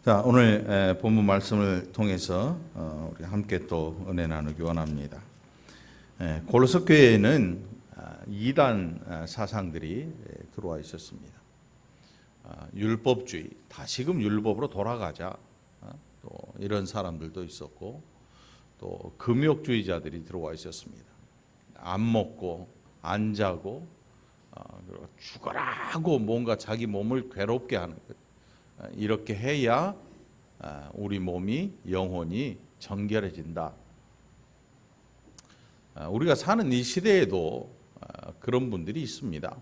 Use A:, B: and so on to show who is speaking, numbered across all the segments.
A: 자, 오늘 본문 말씀을 통해서 우리 함께 또 은혜 나누기 원합니다. 골로새 교회에는 이단 사상들이 들어와 있었습니다. 율법주의, 다시금 율법으로 돌아가자, 또 이런 사람들도 있었고, 또 금욕주의자들이 들어와 있었습니다. 안 먹고 안 자고 그리고 죽어라고 뭔가 자기 몸을 괴롭게 하는 것. 이렇게 해야 우리 몸이 영혼이 정결해진다. 우리가 사는 이 시대에도 그런 분들이 있습니다.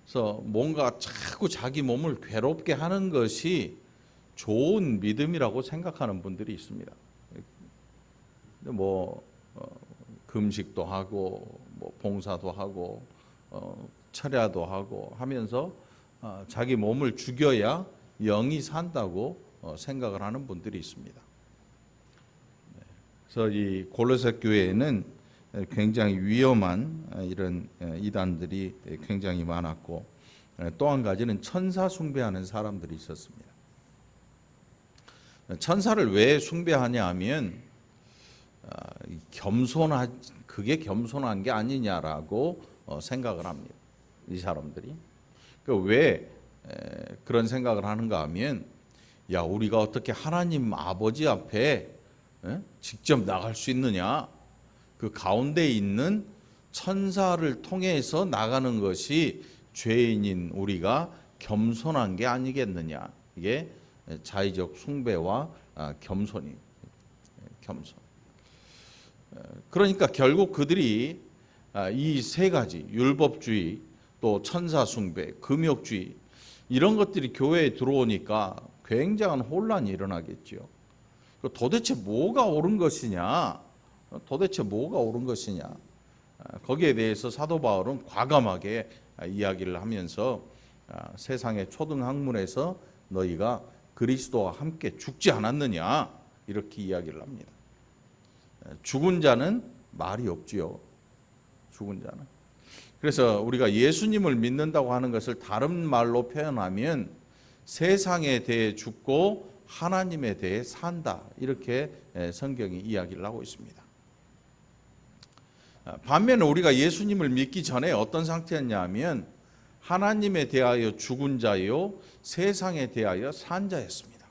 A: 그래서 뭔가 자꾸 자기 몸을 괴롭게 하는 것이 좋은 믿음이라고 생각하는 분들이 있습니다. 금식도 하고 봉사도 하고 철야도 하고 하면서 자기 몸을 죽여야 영이 산다고 생각을 하는 분들이 있습니다. 그래서 이 골로새 교회에는 굉장히 위험한 이런 이단들이 굉장히 많았고, 또 한 가지는 천사 숭배하는 사람들이 있었습니다. 천사를 왜 숭배하냐 하면 그게 겸손한 게 아니냐라고 생각을 합니다. 이 사람들이. 왜 그런 생각을 하는가 하면, 야, 우리가 어떻게 하나님 아버지 앞에 직접 나갈 수 있느냐? 그 가운데 있는 천사를 통해서 나가는 것이 죄인인 우리가 겸손한 게 아니겠느냐? 이게 자의적 숭배와 겸손. 그러니까 결국 그들이 이 세 가지, 율법주의, 또 천사 숭배, 금욕주의, 이런 것들이 교회에 들어오니까 굉장한 혼란이 일어나겠죠. 도대체 뭐가 옳은 것이냐? 거기에 대해서 사도 바울은 과감하게 이야기를 하면서 세상의 초등학문에서 너희가 그리스도와 함께 죽지 않았느냐? 이렇게 이야기를 합니다. 죽은 자는 말이 없지요. 죽은 자는. 그래서 우리가 예수님을 믿는다고 하는 것을 다른 말로 표현하면 세상에 대해 죽고 하나님에 대해 산다. 이렇게 성경이 이야기를 하고 있습니다. 반면에 우리가 예수님을 믿기 전에 어떤 상태였냐 하면 하나님에 대하여 죽은 자요, 세상에 대하여 산 자였습니다.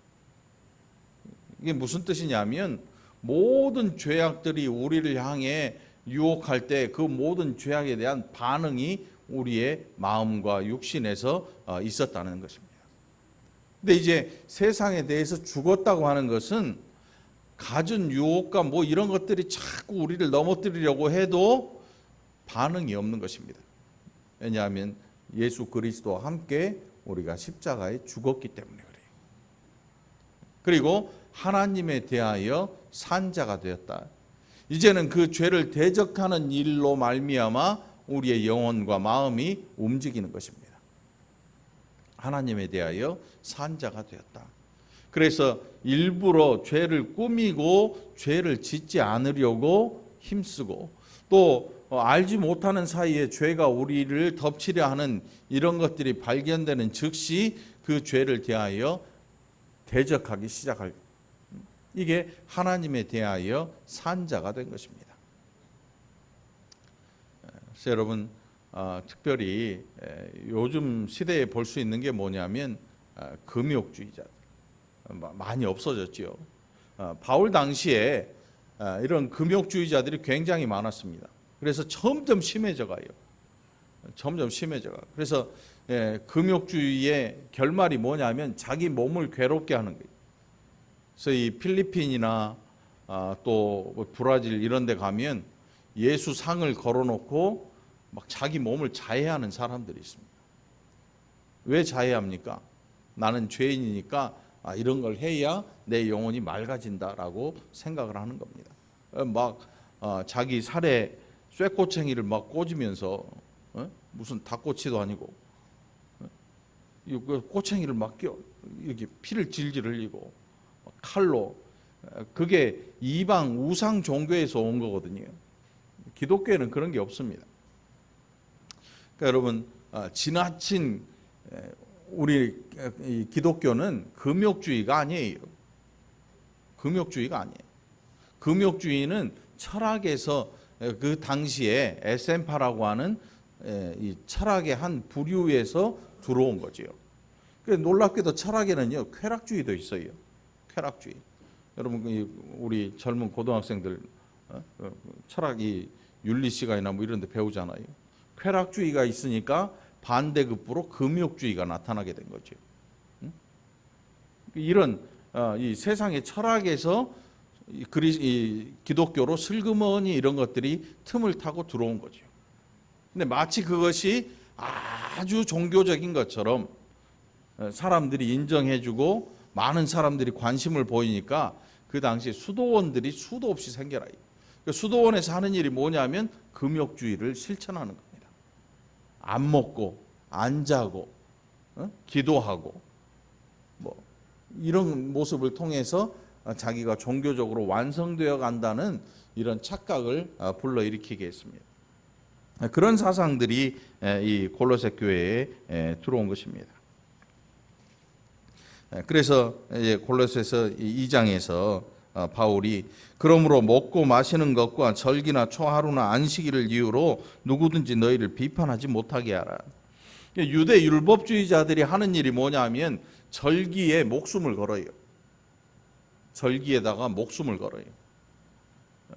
A: 이게 무슨 뜻이냐면 모든 죄악들이 우리를 향해 유혹할 때 그 모든 죄악에 대한 반응이 우리의 마음과 육신에서 있었다는 것입니다. 근데 이제 세상에 대해서 죽었다고 하는 것은 갖은 유혹과 이런 것들이 자꾸 우리를 넘어뜨리려고 해도 반응이 없는 것입니다. 왜냐하면 예수 그리스도와 함께 우리가 십자가에 죽었기 때문에 그래요. 그리고 하나님에 대하여 산 자가 되었다. 이제는 그 죄를 대적하는 일로 말미암아 우리의 영혼과 마음이 움직이는 것입니다. 하나님에 대하여 산 자가 되었다. 그래서 일부러 죄를 꾸미고 죄를 짓지 않으려고 힘쓰고, 또 알지 못하는 사이에 죄가 우리를 덮치려 하는 이런 것들이 발견되는 즉시 그 죄를 대하여 대적하기 시작할, 이게 하나님에 대하여 산 자가 된 것입니다. 그래서 여러분, 특별히 요즘 시대에 볼 수 있는 게 뭐냐면 금욕주의자들 많이 없어졌죠. 바울 당시에 이런 금욕주의자들이 굉장히 많았습니다. 그래서 점점 심해져가요. 그래서 금욕주의의 결말이 뭐냐면 자기 몸을 괴롭게 하는 거예요. 그래서 이 필리핀이나 또 브라질 이런 데 가면 예수 상을 걸어놓고 막 자기 몸을 자해하는 사람들이 있습니다. 왜 자해합니까? 나는 죄인이니까 이런 걸 해야 내 영혼이 맑아진다라고 생각을 하는 겁니다. 자기 살에 쇠꼬챙이를 막 꽂으면서 무슨 닭꼬치도 아니고 꼬챙이를 막 이렇게 피를 질질 흘리고 칼로, 그게 이방 우상 종교에서 온 거거든요. 기독교에는 그런 게 없습니다. 그러니까 여러분, 지나친 우리 이 기독교는 금욕주의가 아니에요. 금욕주의가 아니에요. 금욕주의는 철학에서 그 당시에 에센파라고 하는 이 철학의 한 부류에서 들어온 거지요. 놀랍게도 철학에는요 쾌락주의도 있어요. 쾌락주의. 여러분 우리 젊은 고등학생들 철학이 윤리 시간이나 뭐 이런 데 배우잖아요. 쾌락주의가 있으니까 반대급부로 금욕주의가 나타나게 된 거죠. 이런 이 세상의 철학에서 기독교로 슬그머니 이런 것들이 틈을 타고 들어온 거죠. 근데 마치 그것이 아주 종교적인 것처럼 사람들이 인정해주고 많은 사람들이 관심을 보이니까 그 당시 수도원들이 수도 없이 생겨나요. 수도원에서 하는 일이 뭐냐면 금욕주의를 실천하는 겁니다. 안 먹고 안 자고 기도하고 뭐 이런 모습을 통해서 자기가 종교적으로 완성되어 간다는 이런 착각을 불러일으키게 했습니다. 그런 사상들이 이 골로새 교회에 들어온 것입니다. 그래서 골로새서 2장에서 바울이 그러므로 먹고 마시는 것과 절기나 초하루나 안식일을 이유로 누구든지 너희를 비판하지 못하게 하라. 유대 율법주의자들이 하는 일이 뭐냐면 절기에 목숨을 걸어요. 절기에다가 목숨을 걸어요.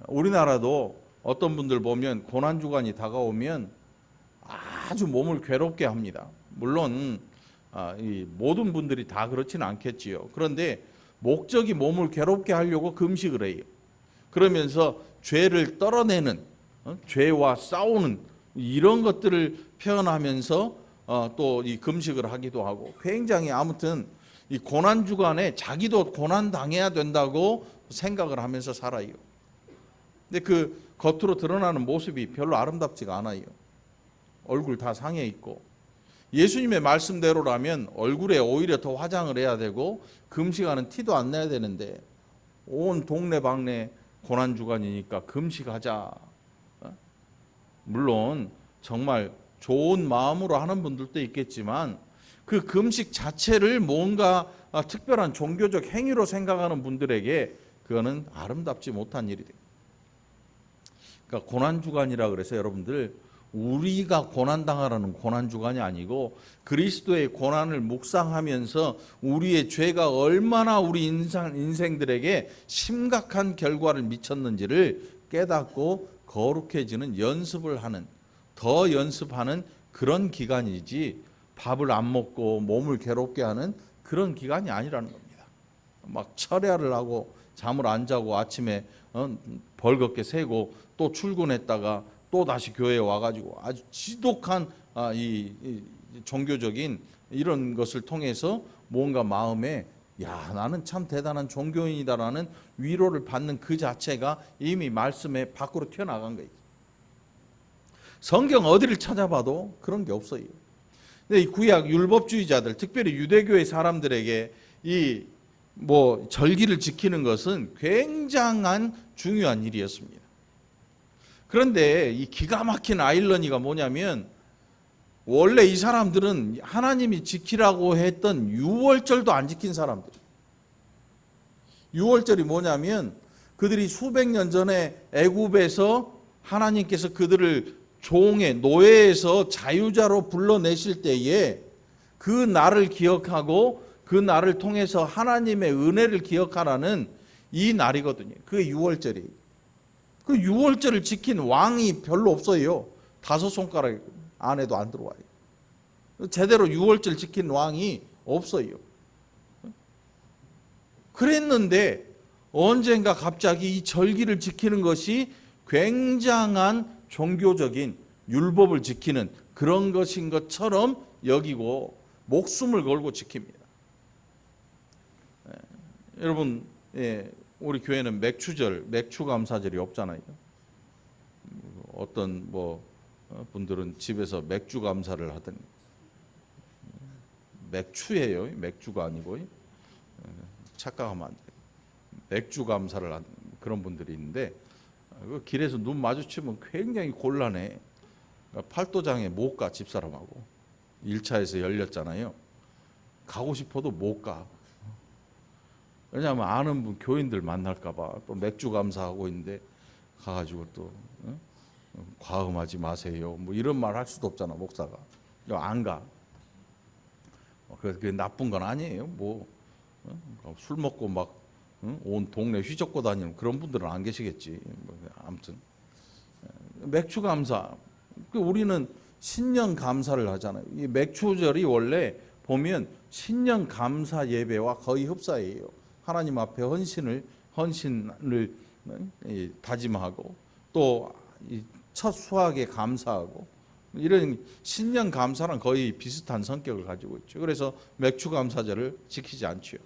A: 우리나라도 어떤 분들 보면 고난주간이 다가오면 아주 몸을 괴롭게 합니다. 물론 이 모든 분들이 다 그렇지는 않겠지요. 그런데 목적이 몸을 괴롭게 하려고 금식을 해요. 그러면서 죄를 떨어내는 죄와 싸우는 이런 것들을 표현하면서 또 이 금식을 하기도 하고 굉장히 아무튼 이 고난 주간에 자기도 고난 당해야 된다고 생각을 하면서 살아요. 근데 그 겉으로 드러나는 모습이 별로 아름답지가 않아요. 얼굴 다 상해 있고 예수님의 말씀대로라면 얼굴에 오히려 더 화장을 해야 되고 금식하는 티도 안 내야 되는데 온 동네방네 고난주간이니까 금식하자. 물론 정말 좋은 마음으로 하는 분들도 있겠지만 그 금식 자체를 뭔가 특별한 종교적 행위로 생각하는 분들에게 그거는 아름답지 못한 일이 돼요. 그러니까 고난주간이라 그래서 여러분들 우리가 고난당하라는 고난주간이 아니고 그리스도의 고난을 묵상하면서 우리의 죄가 얼마나 우리 인생들에게 심각한 결과를 미쳤는지를 깨닫고 거룩해지는 연습을 하는 더 연습하는 그런 기간이지 밥을 안 먹고 몸을 괴롭게 하는 그런 기간이 아니라는 겁니다. 막 철야를 하고 잠을 안 자고 아침에 벌겋게 새고 또 출근했다가 또 다시 교회에 와가지고 아주 지독한 이 종교적인 이런 것을 통해서 뭔가 마음에 야 나는 참 대단한 종교인이다라는 위로를 받는 그 자체가 이미 말씀에 밖으로 튀어나간 거예요. 성경 어디를 찾아봐도 그런 게 없어요. 근데 이 구약 율법주의자들, 특별히 유대교의 사람들에게 이 절기를 지키는 것은 굉장한 중요한 일이었습니다. 그런데 이 기가 막힌 아이러니가 뭐냐면 원래 이 사람들은 하나님이 지키라고 했던 유월절도 안 지킨 사람들. 유월절이 뭐냐면 그들이 수백 년 전에 애굽에서 하나님께서 그들을 종의 노예에서 자유자로 불러내실 때에 그 날을 기억하고 그 날을 통해서 하나님의 은혜를 기억하라는 이 날이거든요. 그게 유월절이에요. 그 유월절을 지킨 왕이 별로 없어요. 5손가락 안에도 안 들어와요. 제대로 유월절 지킨 왕이 없어요. 그랬는데 언젠가 갑자기 이 절기를 지키는 것이 굉장한 종교적인 율법을 지키는 그런 것인 것처럼 여기고 목숨을 걸고 지킵니다. 여러분, 우리 교회는 맥주절, 맥주감사절이 없잖아요. 어떤 분들은 집에서 맥주 감사를 하더니 맥주예요. 맥주가 아니고 착각하면 안 돼요. 맥주 감사를 하는 그런 분들이 있는데 길에서 눈 마주치면 굉장히 곤란해. 팔도장에 못 가 집사람하고 1차에서 열렸잖아요. 가고 싶어도 못 가. 왜냐하면 아는 분 교인들 만날까 봐. 또 맥주 감사하고 있는데 가가지고 또 과음하지 마세요. 뭐 이런 말 할 수도 없잖아, 목사가. 안 가. 그게 나쁜 건 아니에요. 뭐 술 먹고 막 온 동네 휘젓고 다니는 그런 분들은 안 계시겠지. 아무튼 맥주 감사. 우리는 신년 감사를 하잖아요. 이 맥주절이 원래 보면 신년 감사 예배와 거의 흡사해요. 하나님 앞에 헌신을 다짐하고 또 첫 수확에 감사하고 이런 신년 감사랑 거의 비슷한 성격을 가지고 있죠. 그래서 맥주 감사절을 지키지 않죠.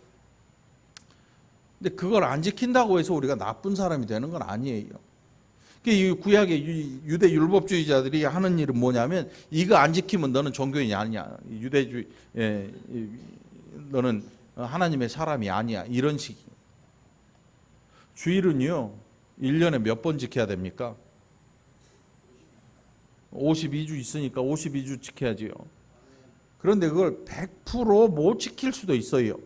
A: 근데 그걸 안 지킨다고 해서 우리가 나쁜 사람이 되는 건 아니에요. 이 구약의 유대 율법주의자들이 하는 일은 뭐냐면 이거 안 지키면 너는 종교인이 아니야. 유대주의 너는 하나님의 사람이 아니야. 이런 식이에요. 주일은요. 1년에 몇 번 지켜야 됩니까? 52주 있으니까 52주 지켜야지요. 그런데 그걸 100%못 지킬 수도 있어요.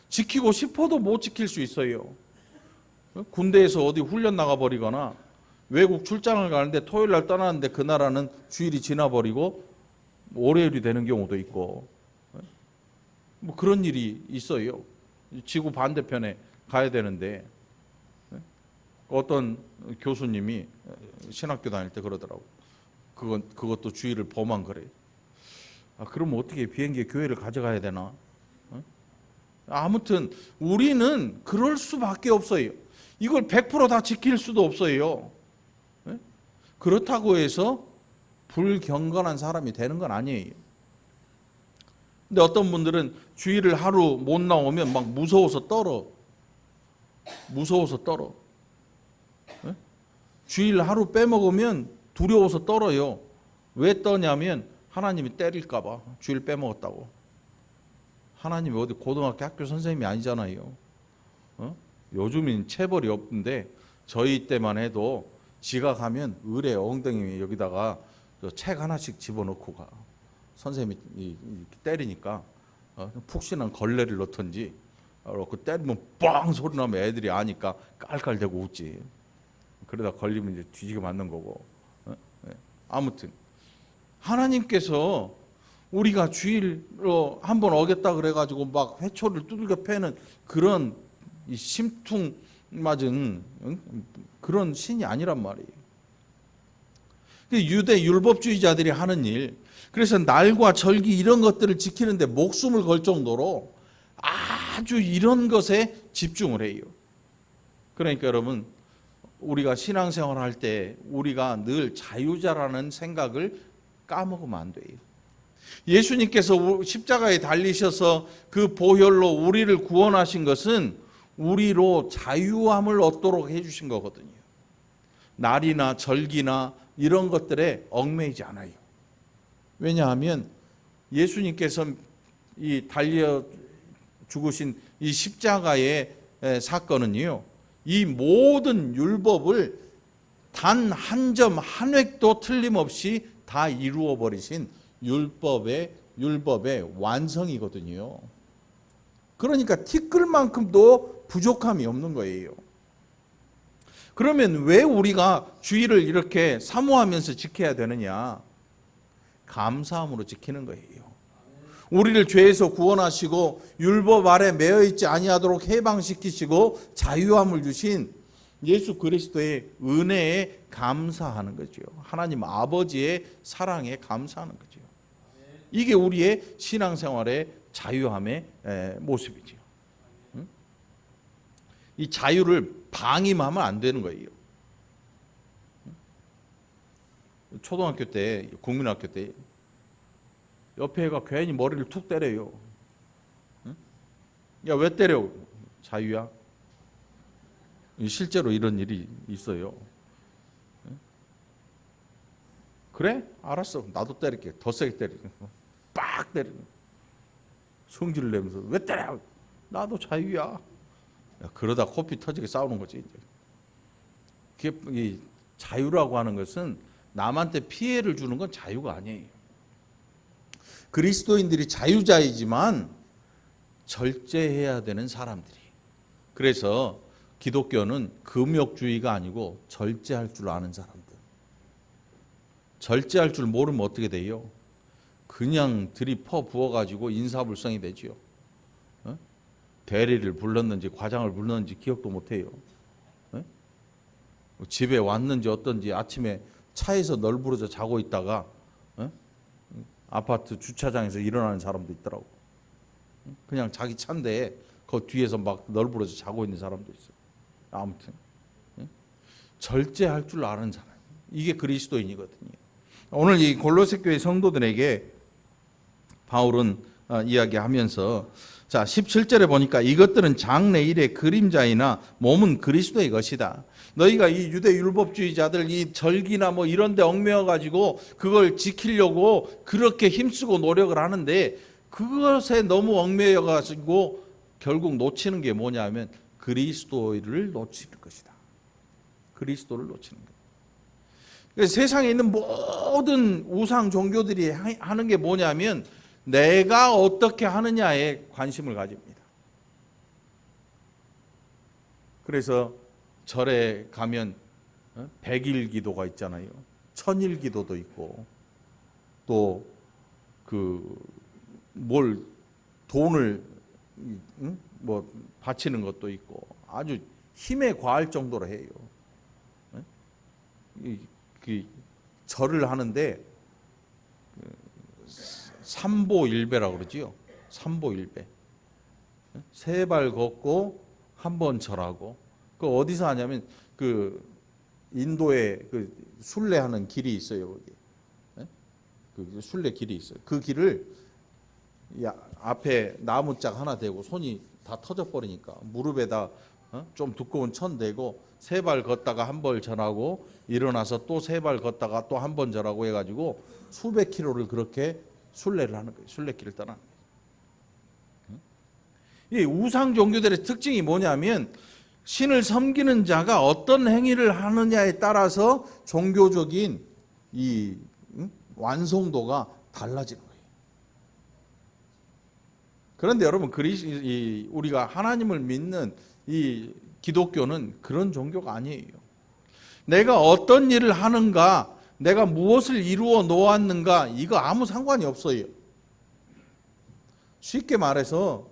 A: 지키고 싶어도 못 지킬 수 있어요. 군대에서 어디 훈련 나가버리거나 외국 출장을 가는데 토요일 날 떠나는데 그 나라는 주일이 지나버리고 월요일이 되는 경우도 있고 뭐 그런 일이 있어요. 지구 반대편에 가야 되는데 어떤 교수님이 신학교 다닐 때 그러더라고. 그것도 주일을 범한 거래요. 그럼 어떻게 비행기에 교회를 가져가야 되나? 아무튼 우리는 그럴 수밖에 없어요. 이걸 100%다 지킬 수도 없어요. 그렇다고 해서 불경건한 사람이 되는 건 아니에요. 근데 어떤 분들은 주일을 하루 못 나오면 막 무서워서 떨어. 주일 하루 빼먹으면 두려워서 떨어요. 왜 떠냐면 하나님이 때릴까 봐. 주일 빼먹었다고. 하나님이 어디 고등학교 학교 선생님이 아니잖아요. 요즘은 체벌이 없는데 저희 때만 해도 지각하면 의뢰 엉덩이 여기다가 책 하나씩 집어넣고 가. 선생님이 때리니까 푹신한 걸레를 넣던지 그 때리면 뻥 소리 나면 애들이 아니까 깔깔대고 웃지. 그러다 걸리면 이제 뒤지게 맞는 거고. 아무튼 하나님께서 우리가 주일로 한번 어겼다 그래가지고 막 회초를 두들겨 패는 그런 심퉁맞은 그런 신이 아니란 말이에요. 유대 율법주의자들이 하는 일, 그래서 날과 절기 이런 것들을 지키는데 목숨을 걸 정도로 아주 이런 것에 집중을 해요. 그러니까 여러분, 우리가 신앙생활 할 때 우리가 늘 자유자라는 생각을 까먹으면 안 돼요. 예수님께서 십자가에 달리셔서 그 보혈로 우리를 구원하신 것은 우리로 자유함을 얻도록 해주신 거거든요. 날이나 절기나 이런 것들에 얽매이지 않아요. 왜냐하면 예수님께서 이 달려 죽으신 이 십자가의 사건은요, 이 모든 율법을 단 한 점 한 획도 틀림없이 다 이루어 버리신 율법의 완성이거든요. 그러니까 티끌만큼도 부족함이 없는 거예요. 그러면 왜 우리가 주일을 이렇게 사모하면서 지켜야 되느냐? 감사함으로 지키는 거예요. 우리를 죄에서 구원하시고 율법 아래 매여 있지 아니하도록 해방시키시고 자유함을 주신 예수 그리스도의 은혜에 감사하는 거죠. 하나님 아버지의 사랑에 감사하는 거죠. 이게 우리의 신앙생활의 자유함의 모습이죠. 이 자유를 방임하면 안 되는 거예요. 초등학교 때, 국민학교 때 옆에 애가 괜히 머리를 툭 때려요. 야, 왜 때려? 자유야? 실제로 이런 일이 있어요. 그래? 알았어. 나도 때릴게. 더 세게 때리고. 빡 때리고. 성질을 내면서 왜 때려? 나도 자유야. 야, 그러다 코피 터지게 싸우는 거지. 이제. 이 자유라고 하는 것은 남한테 피해를 주는 건 자유가 아니에요. 그리스도인들이 자유자이지만 절제해야 되는 사람들이. 그래서 기독교는 금욕주의가 아니고 절제할 줄 아는 사람들. 절제할 줄 모르면 어떻게 돼요? 그냥 들이퍼 부어가지고 인사불성이 되지요. 대리를 불렀는지 과장을 불렀는지 기억도 못해요. 집에 왔는지 어떤지 아침에 차에서 널브러져 자고 있다가 아파트 주차장에서 일어나는 사람도 있더라고. 그냥 자기 차인데 그 뒤에서 막 널브러져 자고 있는 사람도 있어요. 아무튼 절제할 줄 아는 사람, 이게 그리스도인이거든요. 오늘 이 골로새 교회 성도들에게 바울은 이야기하면서 자 17절에 보니까 이것들은 장래일의 그림자이나 몸은 그리스도의 것이다. 너희가 이 유대 율법주의자들 이 절기나 뭐 이런 데 얽매여 가지고 그걸 지키려고 그렇게 힘쓰고 노력을 하는데 그것에 너무 얽매여 가지고 결국 놓치는 게 뭐냐면 그리스도를 놓칠 것이다. 그리스도를 놓치는 거예요. 그래서 세상에 있는 모든 우상 종교들이 하는 게 뭐냐면 내가 어떻게 하느냐에 관심을 가집니다. 그래서 절에 가면 100일 기도가 있잖아요. 1000일 기도도 있고 또 뭘 돈을 뭐 바치는 것도 있고 아주 힘에 과할 정도로 해요. 절을 하는데 삼보일배라고 그러지요. 삼보일배. 세 발 걷고 한 번 절하고. 그 어디서 하냐면 그 인도에 그 순례하는 길이 있어요. 거기. 그 순례 길이 있어요. 그 길을 앞에 나무짝 하나 대고 손이 다 터져 버리니까 무릎에다 좀 두꺼운 천 대고 세 발 걷다가 한 번 절하고 일어나서 또 세 발 걷다가 또 한 번 절하고 해가지고 수백 킬로를 그렇게 순례를 하는 거예요. 순례길을 떠나는 거예요. 이 우상 종교들의 특징이 뭐냐면 신을 섬기는 자가 어떤 행위를 하느냐에 따라서 종교적인 이 완성도가 달라지는 거예요. 그런데 여러분 우리가 하나님을 믿는 이 기독교는 그런 종교가 아니에요. 내가 어떤 일을 하는가, 내가 무엇을 이루어 놓았는가, 이거 아무 상관이 없어요. 쉽게 말해서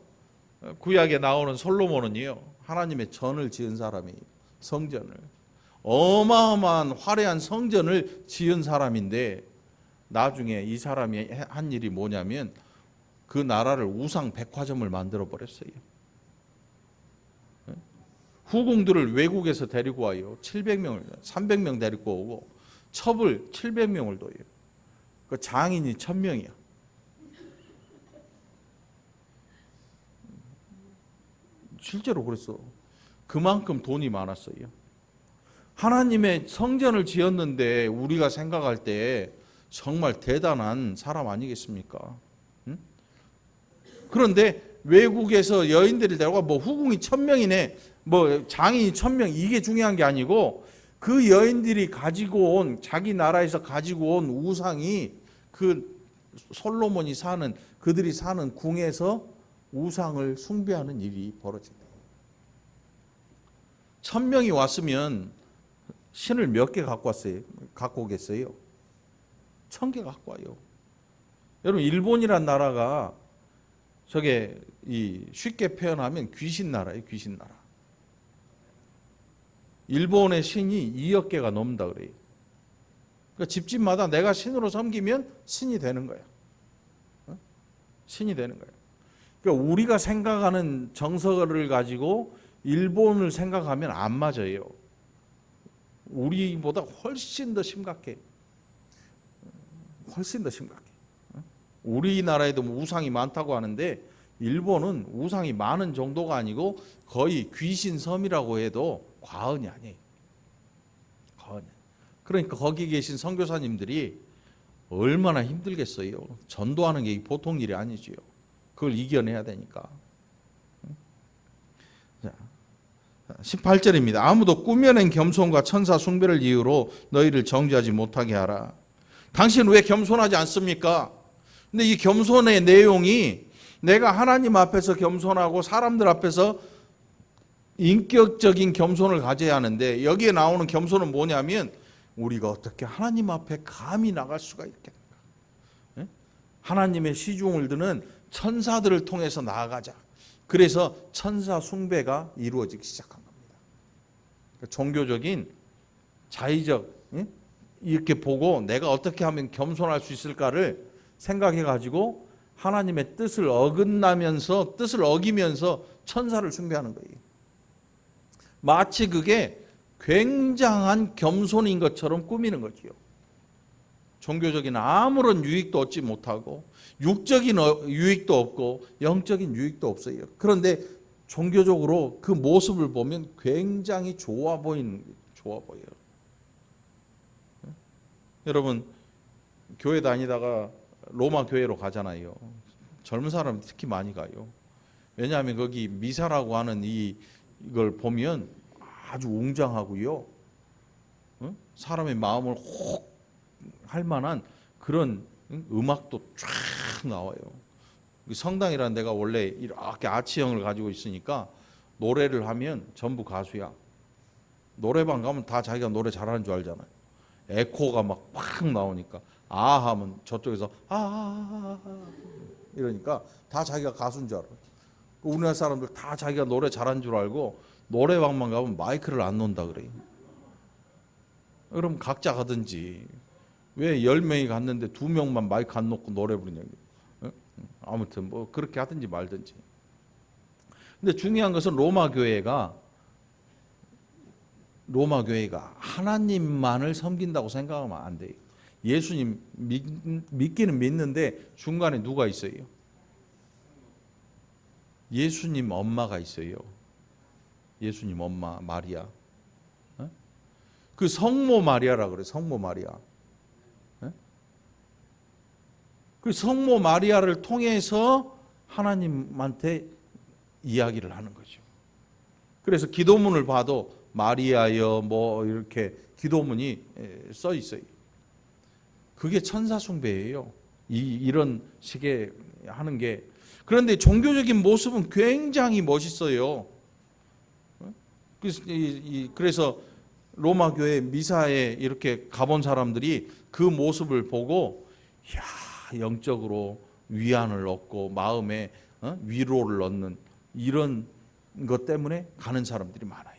A: 구약에 나오는 솔로몬은요, 하나님의 전을 지은 사람이에요. 성전을. 어마어마한 화려한 성전을 지은 사람인데 나중에 이 사람이 한 일이 뭐냐면 그 나라를 우상 백화점을 만들어 버렸어요. 후궁들을 외국에서 데리고 와요. 700명을, 300명 데리고 오고 첩을 700명을 둬요. 그 장인이 1000명이야. 실제로 그랬어. 그만큼 돈이 많았어요. 하나님의 성전을 지었는데 우리가 생각할 때 정말 대단한 사람 아니겠습니까? 응? 그런데 외국에서 여인들을 데려가 뭐 후궁이 1000명이네, 뭐 장인이 1000명, 이게 중요한 게 아니고 그 여인들이 가지고 온, 자기 나라에서 가지고 온 우상이 그 솔로몬이 사는, 그들이 사는 궁에서 우상을 숭배하는 일이 벌어진다. 1000명이 왔으면 신을 몇 개 갖고 오겠어요? 1000개 갖고 와요. 여러분, 일본이란 나라가 저게 쉽게 표현하면 귀신 나라예요, 귀신 나라. 일본의 신이 2억 개가 넘는다 그래요. 그러니까 집집마다 내가 신으로 섬기면 신이 되는 거야. 신이 되는 거야. 그러니까 우리가 생각하는 정서를 가지고 일본을 생각하면 안 맞아요. 우리보다 훨씬 더 심각해. 훨씬 더 심각해. 우리나라에도 우상이 많다고 하는데 일본은 우상이 많은 정도가 아니고 거의 귀신섬이라고 해도 과언이 아니에요. 과언이. 그러니까 거기 계신 선교사님들이 얼마나 힘들겠어요. 전도하는 게 보통 일이 아니지요. 그걸 이겨내야 되니까. 자, 18절입니다. 아무도 꾸며낸 겸손과 천사 숭배를 이유로 너희를 정죄하지 못하게 하라. 당신 왜 겸손하지 않습니까? 근데 이 겸손의 내용이 내가 하나님 앞에서 겸손하고 사람들 앞에서 인격적인 겸손을 가져야 하는데, 여기에 나오는 겸손은 뭐냐면 우리가 어떻게 하나님 앞에 감히 나갈 수가 있겠는가. 하나님의 시중을 드는 천사들을 통해서 나아가자. 그래서 천사 숭배가 이루어지기 시작한 겁니다. 종교적인 자의적 이렇게 보고 내가 어떻게 하면 겸손할 수 있을까를 생각해 가지고 하나님의 뜻을 어긋나면서, 뜻을 어기면서 천사를 숭배하는 거예요. 마치 그게 굉장한 겸손인 것처럼 꾸미는 거지요. 종교적인 아무런 유익도 얻지 못하고 육적인 유익도 없고 영적인 유익도 없어요. 그런데 종교적으로 그 모습을 보면 굉장히 좋아 보여요. 여러분, 교회 다니다가 로마 교회로 가잖아요. 젊은 사람 특히 많이 가요. 왜냐하면 거기 미사라고 하는 이걸 보면 아주 웅장하고요. 사람의 마음을 혹 할 만한 그런 음악도 쫙 나와요. 성당이라는 데가 원래 이렇게 아치형을 가지고 있으니까 노래를 하면 전부 가수야. 노래방 가면 다 자기가 노래 잘하는 줄 알잖아요. 에코가 막 팍 나오니까 아 하면 저쪽에서 아 이러니까 다 자기가 가수인 줄 알아요. 우리나라 사람들 다 자기가 노래 잘하는 줄 알고 노래방만 가면 마이크를 안 놓는다 그래요. 그럼 각자 가든지 왜 10명이 갔는데 2명만 마이크 안 놓고 노래 부르냐고. 아무튼 뭐 그렇게 하든지 말든지. 근데 중요한 것은 로마 교회가 하나님만을 섬긴다고 생각하면 안 돼요. 예수님 믿기는 믿는데 중간에 누가 있어요? 예수님 엄마가 있어요. 예수님 엄마 마리아. 그 성모 마리아라 그래. 성모 마리아. 그 성모 마리아를 통해서 하나님한테 이야기를 하는 거죠. 그래서 기도문을 봐도 마리아여 뭐 이렇게 기도문이 써 있어요. 그게 천사 숭배예요. 이런 식의 하는 게. 그런데 종교적인 모습은 굉장히 멋있어요. 그래서 로마 교회 미사에 이렇게 가본 사람들이 그 모습을 보고 야, 영적으로 위안을 얻고 마음에 위로를 얻는 이런 것 때문에 가는 사람들이 많아요.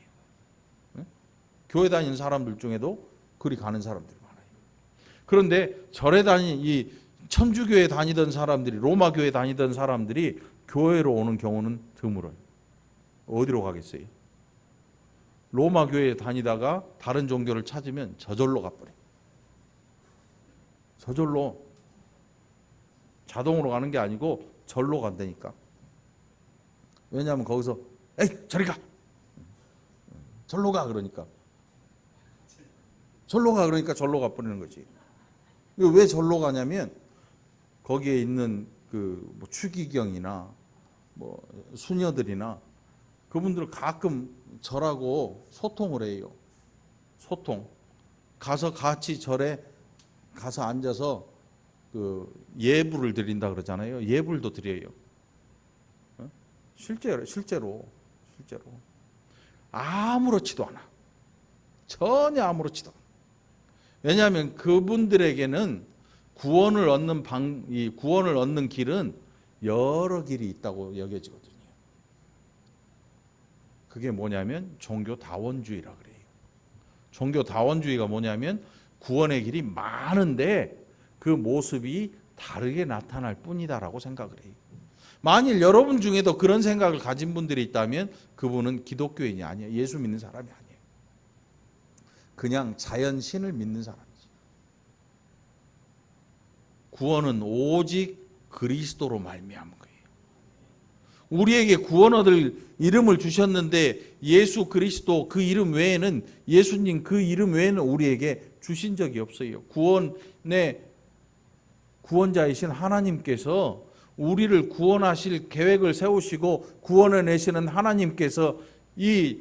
A: 교회 다니는 사람들 중에도 그리 가는 사람들이 많아요. 그런데 절에 이 천주교에 다니던 사람들이, 로마 교회 다니던 사람들이 교회로 오는 경우는 드물어요. 어디로 가겠어요? 로마 교회에 다니다가 다른 종교를 찾으면 저절로 가버려요. 저절로. 자동으로 가는 게 아니고 절로 간다니까. 왜냐하면 거기서 에이 저리 가, 절로 가 그러니까. 절로 가 그러니까 절로 가버리는 거지. 왜 절로 가냐면 거기에 있는 그 뭐 추기경이나 뭐 수녀들이나 그분들 가끔 절하고 소통을 해요. 소통. 가서 같이 절에 가서 앉아서 그 예불을 드린다 그러잖아요. 예불도 드려요. 실제로 아무렇지도 않아. 전혀 아무렇지도 않아. 왜냐하면 그분들에게는 구원을 얻는 길은 여러 길이 있다고 여겨지거든요. 그게 뭐냐면 종교다원주의라 그래요. 종교다원주의가 뭐냐면 구원의 길이 많은데 그 모습이 다르게 나타날 뿐이다라고 생각을 해요. 만일 여러분 중에도 그런 생각을 가진 분들이 있다면 그분은 기독교인이 아니에요. 예수 믿는 사람이 아니에요. 그냥 자연신을 믿는 사람이지. 구원은 오직 그리스도로 말미암은 거예요. 우리에게 구원 얻을 이름을 주셨는데 예수 그리스도 그 이름 외에는, 예수님 그 이름 외에는 우리에게 주신 적이 없어요. 구원자이신 하나님께서 우리를 구원하실 계획을 세우시고 구원해 내시는 하나님께서 이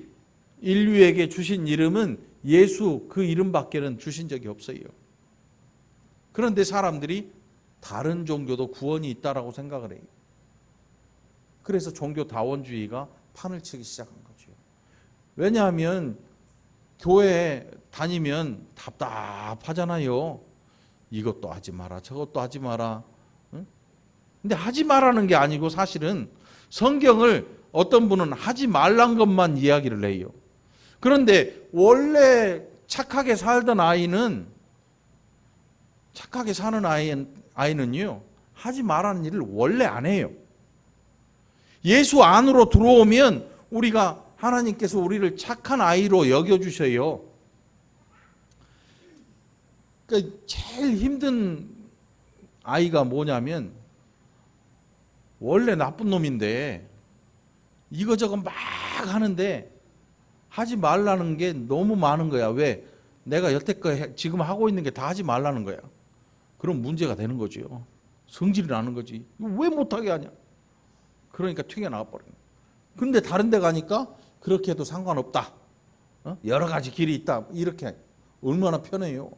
A: 인류에게 주신 이름은 예수 그 이름밖에는 주신 적이 없어요. 그런데 사람들이 다른 종교도 구원이 있다라고 생각을 해요. 그래서 종교 다원주의가 판을 치기 시작한 거죠. 왜냐하면 교회 다니면 답답하잖아요. 이것도 하지 마라, 저것도 하지 마라. 응? 근데 하지 마라는 게 아니고 사실은 성경을 어떤 분은 하지 말란 것만 이야기를 해요. 그런데 원래 착하게 살던 아이는 착하게 사는 아이는요, 하지 말라는 일을 원래 안 해요. 예수 안으로 들어오면 우리가 하나님께서 우리를 착한 아이로 여겨주셔요. 그러니까 제일 힘든 아이가 뭐냐면 원래 나쁜 놈인데 이거저거 막 하는데 하지 말라는 게 너무 많은 거야. 왜? 내가 여태껏 지금 하고 있는 게 다 하지 말라는 거야. 그럼 문제가 되는 거죠. 성질이 나는 거지. 왜 못하게 하냐? 그러니까 튀겨나가 버리는 거야. 근데 다른 데 가니까 그렇게 해도 상관없다. 여러 가지 길이 있다. 이렇게 얼마나 편해요.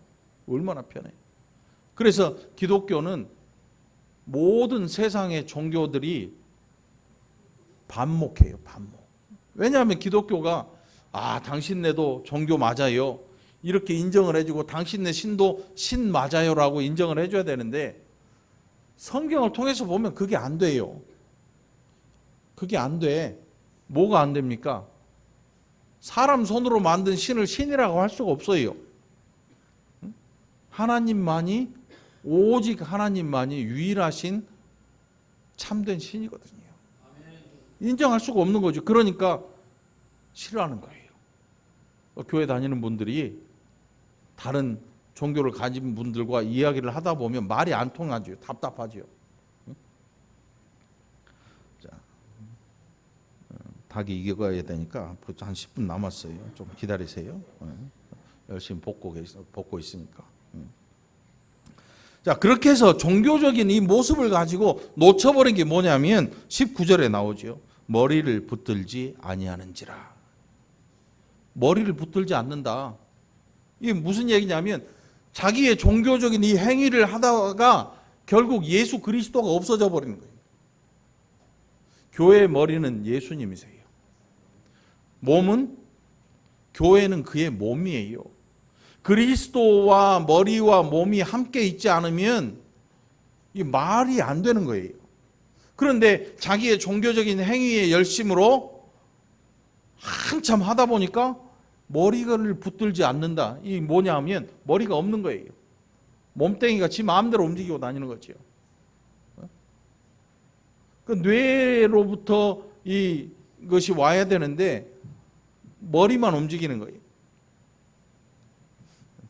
A: 얼마나 편해. 그래서 기독교는 모든 세상의 종교들이 반목해요. 반목. 왜냐하면 기독교가 당신네도 종교 맞아요. 이렇게 인정을 해주고 당신네 신도 신 맞아요라고 인정을 해줘야 되는데 성경을 통해서 보면 그게 안 돼요. 그게 안 돼. 뭐가 안 됩니까? 사람 손으로 만든 신을 신이라고 할 수가 없어요. 하나님만이, 오직 하나님만이 유일하신 참된 신이거든요. 인정할 수가 없는 거죠. 그러니까 싫어하는 거예요. 교회 다니는 분들이 다른 종교를 가진 분들과 이야기를 하다 보면 말이 안 통하죠. 답답하죠. 자, 닭이 익어가야 되니까 벌써 한 10분 남았어요. 좀 기다리세요. 열심히 볶고 있으니까. 자, 그렇게 해서 종교적인 이 모습을 가지고 놓쳐버린 게 뭐냐면 19절에 나오죠. 머리를 붙들지 아니하는지라. 머리를 붙들지 않는다. 이게 무슨 얘기냐면 자기의 종교적인 이 행위를 하다가 결국 예수 그리스도가 없어져 버리는 거예요. 교회의 머리는 예수님이세요. 몸은, 교회는 그의 몸이에요. 그리스도와 머리와 몸이 함께 있지 않으면 이 말이 안 되는 거예요. 그런데 자기의 종교적인 행위의 열심으로 한참 하다 보니까 머리를 붙들지 않는다. 이 뭐냐 하면 머리가 없는 거예요. 몸뚱이가 지 마음대로 움직이고 다니는 거죠. 그 뇌로부터 이것이 와야 되는데 머리만 움직이는 거예요.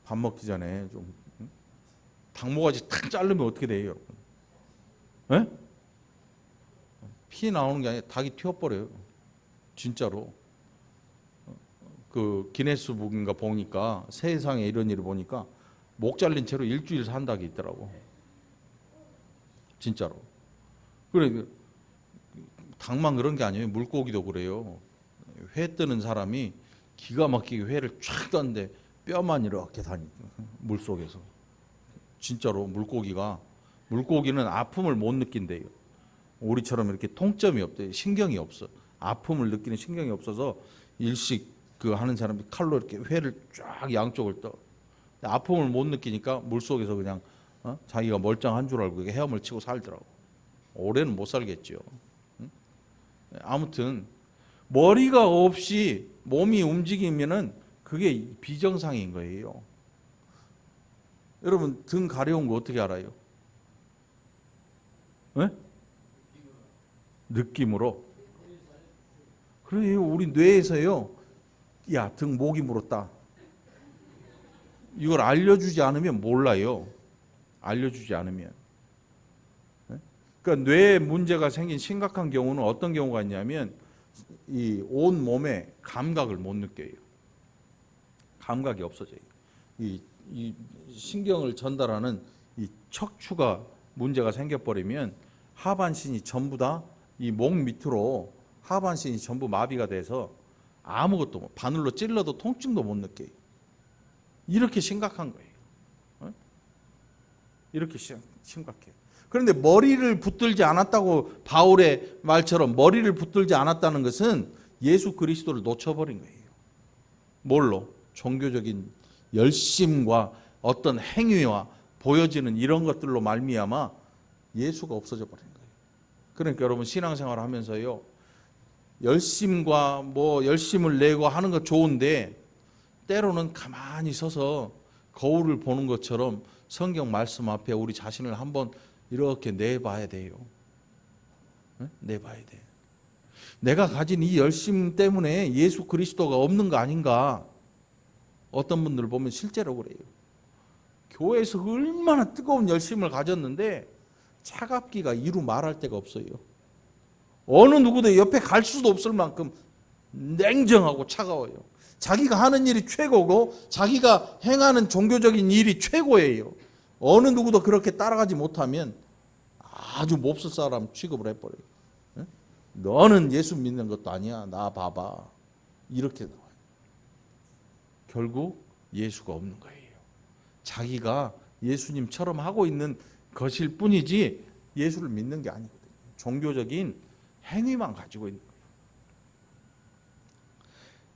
A: 밥 먹기 전에 좀 닭모가지 탁 자르면 어떻게 돼요, 여러분? 네? 피 나오는 게 아니라 닭이 튀어버려요. 진짜로. 그 기네스북인가 보니까 세상에 이런 일을 보니까 목 잘린 채로 일주일 산 닭이 있더라고. 진짜로. 그래, 닭만 그런 게 아니에요. 물고기도 그래요. 회 뜨는 사람이 기가 막히게 회를 쫙 떴는데 뼈만 이렇게 다니고 물속에서. 진짜로 물고기는 아픔을 못 느낀대요. 우리처럼 이렇게 통점이 없대요. 신경이 없어. 아픔을 느끼는 신경이 없어서 일식 그 하는 사람이 칼로 이렇게 회를 쫙 양쪽을 떠. 아픔을 못 느끼니까 물속에서 그냥 자기가 멀쩡한 줄 알고 헤엄을 치고 살더라고. 오래는 못 살겠죠. 아무튼 머리가 없이 몸이 움직이면은 그게 비정상인 거예요. 여러분 등 가려운 거 어떻게 알아요? 네? 느낌으로. 그래요. 우리 뇌에서요. 야, 등 목이 물었다. 이걸 알려주지 않으면 몰라요. 알려주지 않으면. 그러니까 뇌에 문제가 생긴 심각한 경우는 어떤 경우가 있냐면 이 온 몸에 감각을 못 느껴요. 감각이 없어져요. 이 신경을 전달하는 이 척추가 문제가 생겨버리면 하반신이 전부 다 이 목 밑으로 하반신이 전부 마비가 돼서 아무것도 바늘로 찔러도 통증도 못 느껴요. 이렇게 심각한 거예요. 이렇게 심각해요. 그런데 머리를 붙들지 않았다고 바울의 말처럼 머리를 붙들지 않았다는 것은 예수 그리스도를 놓쳐버린 거예요. 뭘로? 종교적인 열심과 어떤 행위와 보여지는 이런 것들로 말미암아 예수가 없어져 버린 거예요. 그러니까 여러분 신앙생활 하면서요, 열심과 열심을 내고 하는 거 좋은데 때로는 가만히 서서 거울을 보는 것처럼 성경 말씀 앞에 우리 자신을 한번 이렇게 내봐야 돼요. 내봐야 돼. 내가 가진 이 열심 때문에 예수 그리스도가 없는 거 아닌가? 어떤 분들을 보면 실제로 그래요. 교회에서 얼마나 뜨거운 열심을 가졌는데 차갑기가 이루 말할 데가 없어요. 어느 누구도 옆에 갈 수도 없을 만큼 냉정하고 차가워요. 자기가 하는 일이 최고고 자기가 행하는 종교적인 일이 최고예요. 어느 누구도 그렇게 따라가지 못하면 아주 몹쓸 사람 취급을 해버려요. 너는 예수 믿는 것도 아니야. 나 봐봐. 이렇게 나와요. 결국 예수가 없는 거예요. 자기가 예수님처럼 하고 있는 것일 뿐이지 예수를 믿는 게 아니거든요. 종교적인 행위만 가지고 있는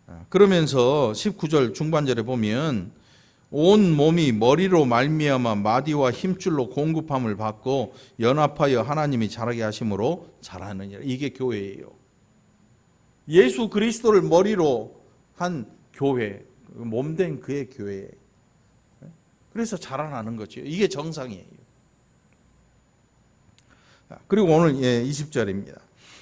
A: 거예요. 그러면서 19절 중반절에 보면 온 몸이 머리로 말미암아 마디와 힘줄로 공급함을 받고 연합하여 하나님이 자라게 하심으로 자라느니라. 이게 교회예요. 예수 그리스도를 머리로 한 교회, 몸된 그의 교회. 그래서 자라나는 거죠. 이게 정상이에요. 그리고 오늘 20절입니다.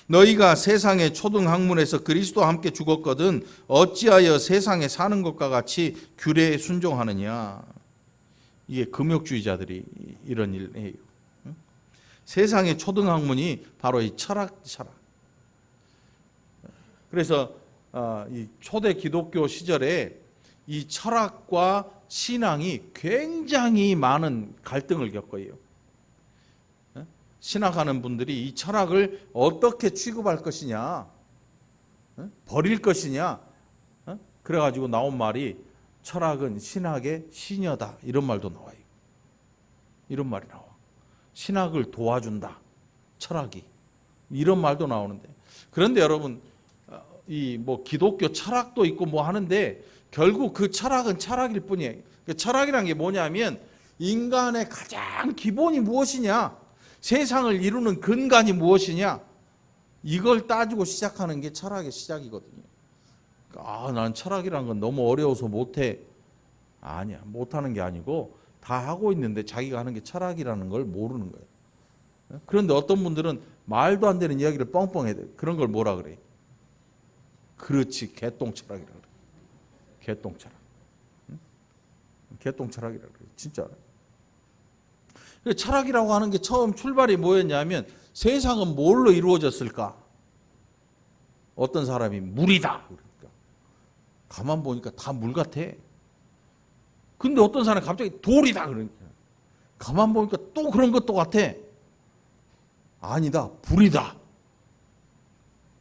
A: 너희가 세상의 초등학문에서 그리스도와 함께 죽었거든 어찌하여 세상에 사는 것과 같이 규례에 순종하느냐. 이게 금욕주의자들이 이런 일을 해요. 세상의 초등학문이 바로 이 철학. 그래서 이 초대 기독교 시절에 이 철학과 신앙이 굉장히 많은 갈등을 겪어요. 신학하는 분들이 이 철학을 어떻게 취급할 것이냐, 버릴 것이냐, 그래가지고 나온 말이 철학은 신학의 시녀다, 이런 말도 나와요. 이런 말이 나와. 신학을 도와준다, 철학이. 이런 말도 나오는데, 그런데 여러분 이 기독교 철학도 있고 하는데 결국 그 철학은 철학일 뿐이에요. 그 철학이란 게 뭐냐면 인간의 가장 기본이 무엇이냐, 세상을 이루는 근간이 무엇이냐, 이걸 따지고 시작하는 게 철학의 시작이거든요. 나는 철학이란 건 너무 어려워서 못해. 아니야, 못하는 게 아니고 다 하고 있는데 자기가 하는 게 철학이라는 걸 모르는 거예요. 그런데 어떤 분들은 말도 안 되는 이야기를 뻥뻥 해요. 그런 걸 뭐라 그래? 그렇지, 개똥철학이라고 그래. 개똥철학. 개똥철학이라고 그래. 진짜. 철학이라고 하는 게 처음 출발이 뭐였냐면 세상은 뭘로 이루어졌을까? 어떤 사람이 물이다. 그러니까 가만 보니까 다 물 같아. 근데 어떤 사람이 갑자기 돌이다. 그러니까 가만 보니까 또 그런 것도 같아. 아니다, 불이다.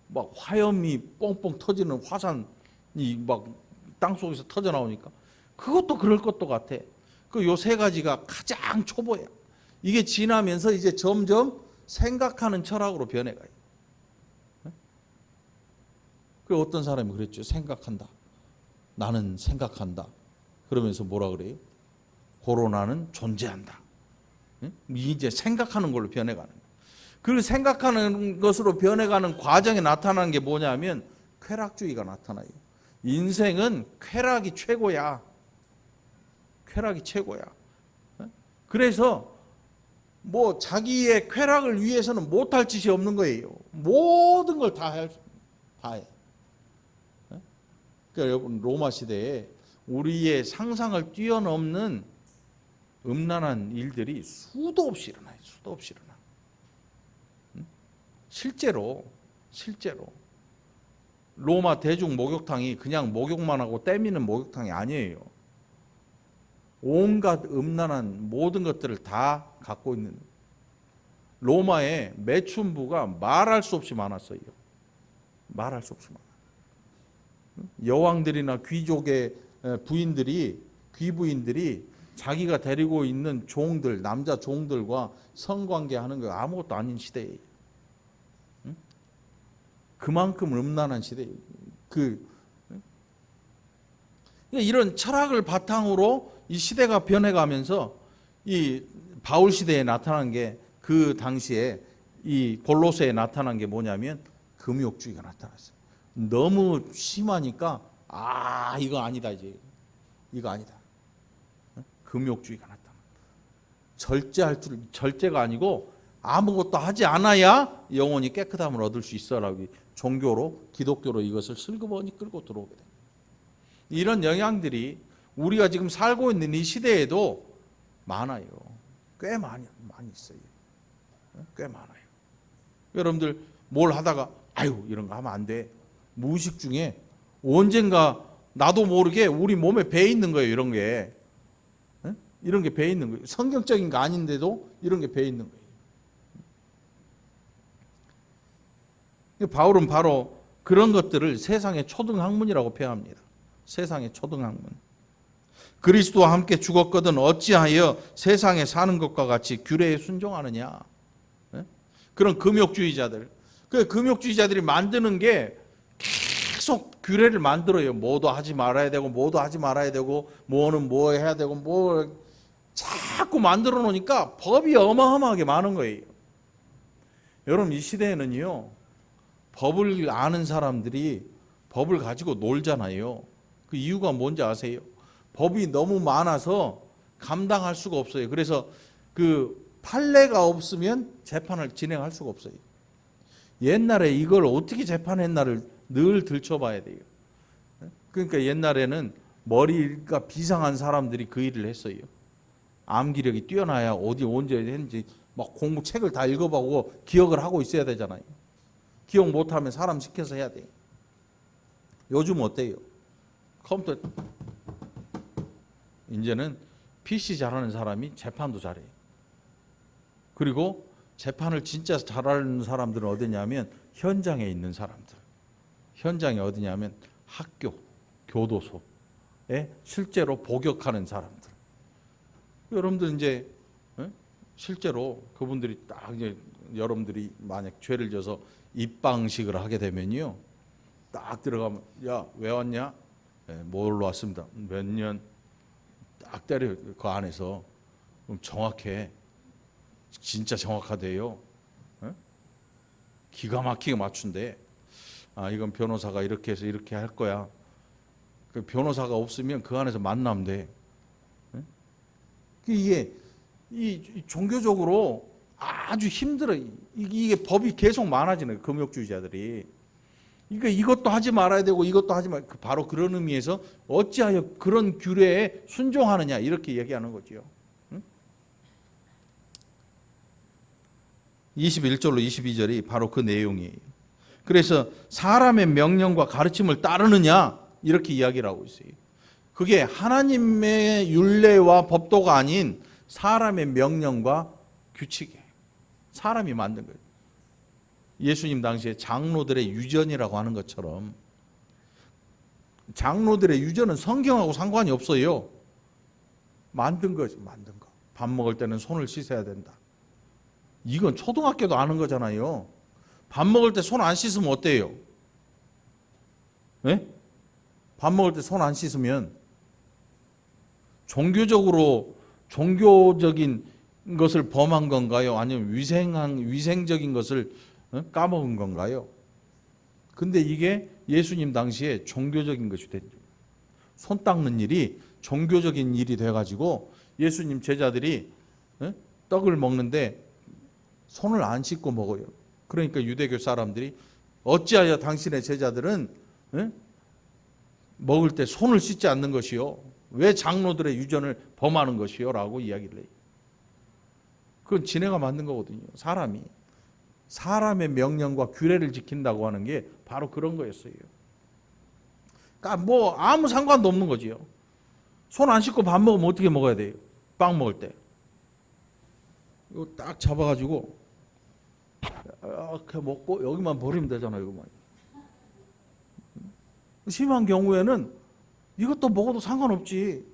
A: 막 화염이 뻥뻥 터지는 화산이 막 땅속에서 터져 나오니까 그것도 그럴 것도 같아. 그 요 세 가지가 가장 초보야. 이게 지나면서 이제 점점 생각하는 철학으로 변해가요. 그 어떤 사람이 그랬죠. 생각한다. 나는 생각한다. 그러면서 뭐라 그래요? 코로나는 존재한다. 이제 생각하는 걸로 변해가는 거예요. 그 생각하는 것으로 변해가는 과정에 나타나는 게 뭐냐면 쾌락주의가 나타나요. 인생은 쾌락이 최고야. 쾌락이 최고야. 그래서 자기의 쾌락을 위해서는 못할 짓이 없는 거예요. 모든 걸 다 해. 그러니까 여러분 로마 시대에 우리의 상상을 뛰어넘는 음란한 일들이 수도 없이 일어나요. 수도 없이 일어나. 실제로 로마 대중 목욕탕이 그냥 목욕만 하고 때미는 목욕탕이 아니에요. 온갖 음란한 모든 것들을 다 갖고 있는, 로마의 매춘부가 말할 수 없이 많았어요. 말할 수 없이 많아. 여왕들이나 귀족의 부인들이, 귀부인들이 자기가 데리고 있는 종들, 남자 종들과 성관계하는 거 아무것도 아닌 시대예요. 응? 그만큼 음란한 시대예요. 이런 철학을 바탕으로 이 시대가 변해가면서 이 바울 시대에 나타난 게 그 당시에 이 골로새에 나타난 게 뭐냐면 금욕주의가 나타났어요. 너무 심하니까 이거 아니다 이제. 이거 아니다. 금욕주의가 나타나. 절제가 아니고 아무것도 하지 않아야 영혼이 깨끗함을 얻을 수 있어라고 종교로 기독교로 이것을 슬그머니 끌고 들어오게 됩니다. 이런 영향들이 우리가 지금 살고 있는 이 시대에도 많아요. 꽤 많이 있어요. 꽤 많아요. 여러분들 뭘 하다가 이런 거 하면 안 돼. 무의식 중에 언젠가 나도 모르게 우리 몸에 배 있는 거예요. 이런 게. 이런 게 배 있는 거예요. 성경적인 거 아닌데도 이런 게 배 있는 거예요. 바울은 바로 그런 것들을 세상의 초등학문이라고 표현합니다. 세상의 초등학문. 그리스도와 함께 죽었거든 어찌하여 세상에 사는 것과 같이 규례에 순종하느냐. 그런 금욕주의자들. 그 금욕주의자들이 만드는 게 계속 규례를 만들어요. 뭐도 하지 말아야 되고 뭐도 하지 말아야 되고 뭐는 뭐 해야 되고 뭐 자꾸 만들어 놓으니까 법이 어마어마하게 많은 거예요. 여러분 이 시대에는요. 법을 아는 사람들이 법을 가지고 놀잖아요. 그 이유가 뭔지 아세요? 법이 너무 많아서 감당할 수가 없어요. 그래서 그 판례가 없으면 재판을 진행할 수가 없어요. 옛날에 이걸 어떻게 재판했나를 늘 들춰봐야 돼요. 그러니까 옛날에는 머리가 비상한 사람들이 그 일을 했어요. 암기력이 뛰어나야 어디 언제 했는지 막 공부 책을 다 읽어보고 기억을 하고 있어야 되잖아요. 기억 못하면 사람 시켜서 해야 돼요. 요즘 어때요? 컴퓨터 이제는 PC 잘하는 사람이 재판도 잘해요. 그리고 재판을 진짜 잘하는 사람들은 어디냐면 현장에 있는 사람들. 현장이 어디냐면 학교, 교도소에 실제로 복역하는 사람들. 여러분들 이제 실제로 그분들이 딱 이제 여러분들이 만약 죄를 져서 입방식을 하게 되면요, 딱 들어가면 야 왜 왔냐? 뭘로 왔습니다. 몇 년 딱 때려 그 안에서 그럼 정확해. 진짜 정확하대요. 기가 막히게 맞춘대. 이건 변호사가 이렇게 해서 이렇게 할 거야. 그 변호사가 없으면 그 안에서 만남돼. 이게 이 종교적으로 아주 힘들어. 이게 법이 계속 많아지는 거예요. 금욕주의자들이. 그러니까 이것도 하지 말아야 되고 이것도 하지 말. 바로 그런 의미에서 어찌하여 그런 규례에 순종하느냐 이렇게 얘기하는 거지요. 21절로 22절이 바로 그 내용이에요. 그래서 사람의 명령과 가르침을 따르느냐 이렇게 이야기를 하고 있어요. 그게 하나님의 율례와 법도가 아닌 사람의 명령과 규칙이에요. 사람이 만든 거예요. 예수님 당시에 장로들의 유전이라고 하는 것처럼 장로들의 유전은 성경하고 상관이 없어요. 만든 거지, 만든 거. 밥 먹을 때는 손을 씻어야 된다. 이건 초등학교도 아는 거잖아요. 밥 먹을 때 손 안 씻으면 어때요? 네? 밥 먹을 때 손 안 씻으면 종교적인 것을 범한 건가요? 아니면 위생적인 것을 까먹은 건가요? 근데 이게 예수님 당시에 종교적인 것이 됐죠. 손 닦는 일이 종교적인 일이 돼가지고 예수님 제자들이 떡을 먹는데 손을 안 씻고 먹어요. 그러니까 유대교 사람들이 어찌하여 당신의 제자들은 먹을 때 손을 씻지 않는 것이요? 왜 장로들의 유전을 범하는 것이요? 라고 이야기를 해요. 그건 지네가 만든 거거든요. 사람의 명령과 규례를 지킨다고 하는 게 바로 그런 거였어요. 그러니까 뭐 아무 상관도 없는 거지요. 손 안 씻고 밥 먹으면 어떻게 먹어야 돼요? 빵 먹을 때. 이거 딱 잡아가지고 이렇게 먹고 여기만 버리면 되잖아요. 이거만. 심한 경우에는 이것도 먹어도 상관없지.